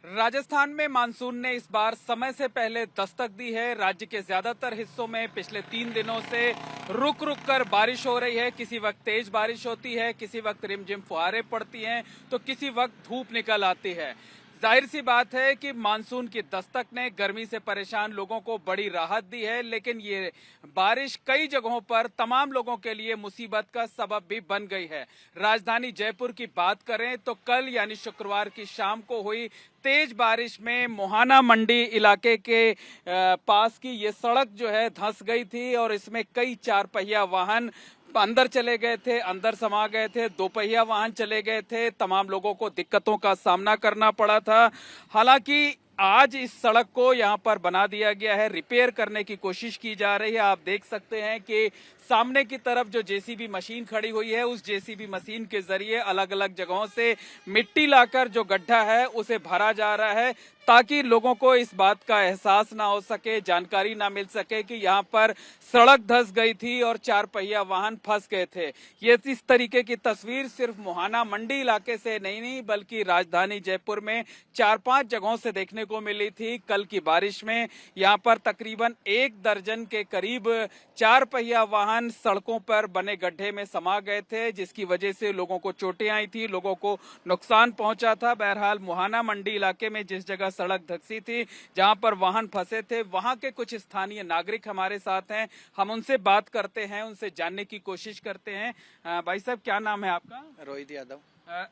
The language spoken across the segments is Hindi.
राजस्थान में मानसून ने इस बार समय से पहले दस्तक दी है। राज्य के ज्यादातर हिस्सों में पिछले 3 दिनों से रुक रुक कर बारिश हो रही है। किसी वक्त तेज बारिश होती है, किसी वक्त रिमझिम फुहारें पड़ती हैं, तो किसी वक्त धूप निकल आती है। जाहिर सी बात है कि मानसून की दस्तक ने गर्मी से परेशान लोगों को बड़ी राहत दी है, लेकिन ये बारिश कई जगहों पर तमाम लोगों के लिए मुसीबत का सबब भी बन गई है। राजधानी जयपुर की बात करें तो कल यानी शुक्रवार की शाम को हुई तेज बारिश में मोहाना मंडी इलाके के पास की ये सड़क जो है धंस गई थी और इसमें कई 4 पहिया वाहन अंदर चले गए थे, अंदर समा गए थे। 2 पहिया वाहन चले गए थे। तमाम लोगों को दिक्कतों का सामना करना पड़ा था। हालांकि आज इस सड़क को यहां पर बना दिया गया है, रिपेयर करने की कोशिश की जा रही है। आप देख सकते हैं कि सामने की तरफ जो जेसीबी मशीन खड़ी हुई है, उस जेसीबी मशीन के जरिए अलग अलग जगहों से मिट्टी लाकर जो गड्ढा है उसे भरा जा रहा है, ताकि लोगों को इस बात का एहसास ना हो सके, जानकारी ना मिल सके कि यहाँ पर सड़क धंस गई थी और 4 पहिया वाहन फंस गए थे। ये इस तरीके की तस्वीर सिर्फ मोहाना मंडी इलाके से नहीं बल्कि राजधानी जयपुर में 4-5 जगहों से देखने को मिली थी। कल की बारिश में यहाँ पर तकरीबन 1 दर्जन के करीब 4 पहिया वाहन सड़कों पर बने गड्ढे में समा गए थे, जिसकी वजह से लोगों को चोटें आई थी, लोगों को नुकसान पहुंचा था। बहरहाल मोहाना मंडी इलाके में जिस जगह सड़क धंसी थी, जहां पर वाहन फंसे थे, वहां के कुछ स्थानीय नागरिक हमारे साथ हैं। हम उनसे बात करते हैं, उनसे जानने की कोशिश करते हैं। भाई साहब, क्या नाम है आपका? रोहित यादव।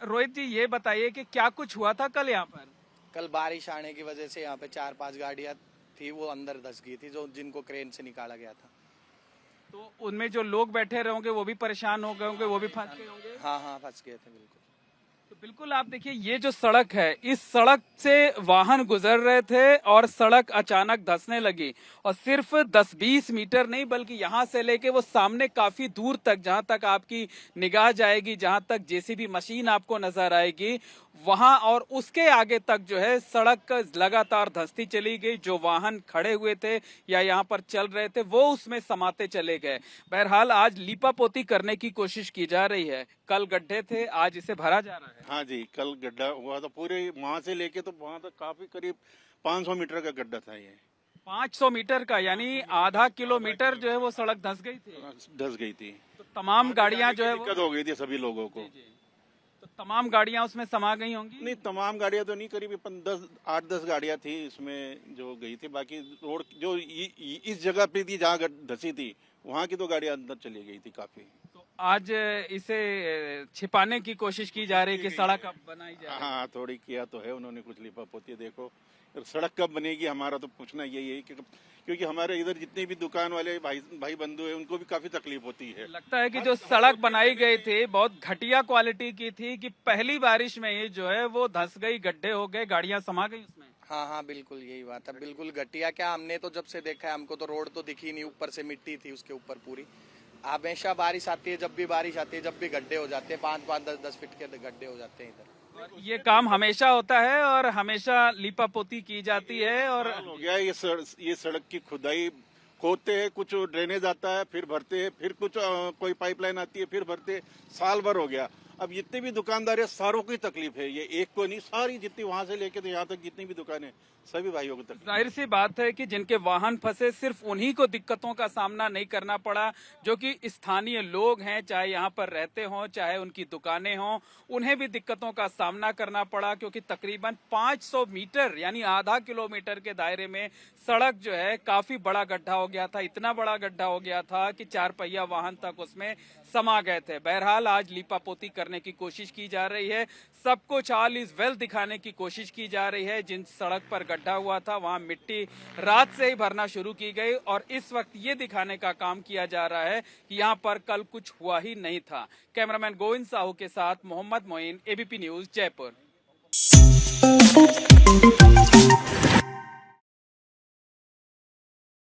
रोहित जी, ये बताइए कि क्या कुछ हुआ था कल यहाँ पर? कल बारिश आने की वजह से यहाँ पे 4-5 गाड़ियाँ थी, वो अंदर धंस गई थी, जो जिनको क्रेन से निकाला गया था। तो उनमें जो लोग बैठे रहे होंगे वो भी परेशान हो गए होंगे, वो भी फंस गए होंगे? हाँ, फंस गए थे बिल्कुल। तो बिल्कुल आप देखिए, ये जो सड़क है, इस सड़क से वाहन गुजर रहे थे और सड़क अचानक धंसने लगी, और सिर्फ 10-20 मीटर नहीं बल्कि यहाँ से लेके वो सामने काफी दूर तक, जहां तक आपकी निगाह जाएगी, जहां तक जेसीबी मशीन आपको नजर आएगी, वहां और उसके आगे तक जो है सड़क लगातार धंसती चली गई। जो वाहन खड़े हुए थे या यहाँ पर चल रहे थे वो उसमें समाते चले गए। बहरहाल आज लीपापोती करने की कोशिश की जा रही है। कल गड्ढे थे, आज इसे भरा जा रहा है। हाँ जी, कल गड्ढा हुआ था, पूरे वहाँ से लेके तो वहाँ तक काफी करीब 500 मीटर का गड्ढा था ये। 500 मीटर का, यानी आधा किलोमीटर जो है वो सड़क धंस गई थी। धंस गई थी, तो तमाम गाड़ियां जो है दिक्कत हो गई थी सभी लोगों को। तो तमाम गाड़ियां उसमें समा गई होंगी? नहीं, तमाम गाड़ियां तो नहीं, करीब 8-10 गाड़ियां थी इसमें जो गई थी। बाकी रोड जो इस जगह पे थी जहाँ धंसी थी, वहाँ की तो गाड़ियां अंदर चली गई थी काफी। तो आज इसे छिपाने की कोशिश की जा रही है कि सड़क अब बनाई जाए। हाँ, थोड़ी किया तो है उन्होंने, कुछ लिपापोती। देखो सड़क कब बनेगी, हमारा तो पूछना यही है कि क्योंकि हमारे इधर जितने भी दुकान वाले भाई बंधु है, उनको भी काफी तकलीफ होती है। लगता है कि जो सड़क बनाई गई थी बहुत घटिया क्वालिटी की थी, कि पहली बारिश में ही जो है वो धंस गई, गड्ढे हो गए, गाड़ियां समा गई उसमें। हाँ, बिल्कुल यही बात है। बिल्कुल घटिया क्या, हमने तो जब से देखा है, हमको तो रोड तो दिखी नहीं, ऊपर से मिट्टी थी उसके ऊपर पूरी। हमेशा बारिश आती है, जब भी बारिश आती है, जब भी गड्ढे हो जाते हैं, 5-5, 10-10 फीट के गड्ढे हो जाते हैं इधर। ये काम हमेशा होता है और हमेशा लीपापोती की जाती है। और हो गया ये सड़क की खुदाई, खोदते हैं, कुछ ड्रेनेज आता है, फिर भरते हैं, फिर कुछ कोई पाइपलाइन आती है, फिर भरते, साल भर हो गया। अब जितने भी दुकानदार है, सारों की तकलीफ है, ये एक को नहीं, सारी जितनी वहां से लेके तो यहाँ तक जितनी भी दुकानें, सभी भाइयों को तकलीफ। जाहिर सी बात है कि जिनके वाहन फंसे, सिर्फ उन्हीं को दिक्कतों का सामना नहीं करना पड़ा, जो कि स्थानीय लोग हैं, चाहे यहाँ पर रहते हों, चाहे उनकी दुकानें हों, उन्हें भी दिक्कतों का सामना करना पड़ा। क्योंकि तकरीबन 500 मीटर यानी आधा किलोमीटर के दायरे में सड़क जो है काफी बड़ा गड्ढा हो गया था। इतना बड़ा गड्ढा हो गया था कि 4 पहिया वाहन तक उसमें समा गए थे। बहरहाल आज लीपापोती करने की कोशिश की जा रही है, सब कुछ ऑल इज वेल दिखाने की कोशिश की जा रही है। जिन सड़क पर गड्ढा हुआ था वहां मिट्टी रात से ही भरना शुरू की गई, और इस वक्त ये दिखाने का काम किया जा रहा है कि यहाँ पर कल कुछ हुआ ही नहीं था। कैमरामैन गोविंद साहू के साथ मोहम्मद मोइन, एबीपी न्यूज, जयपुर।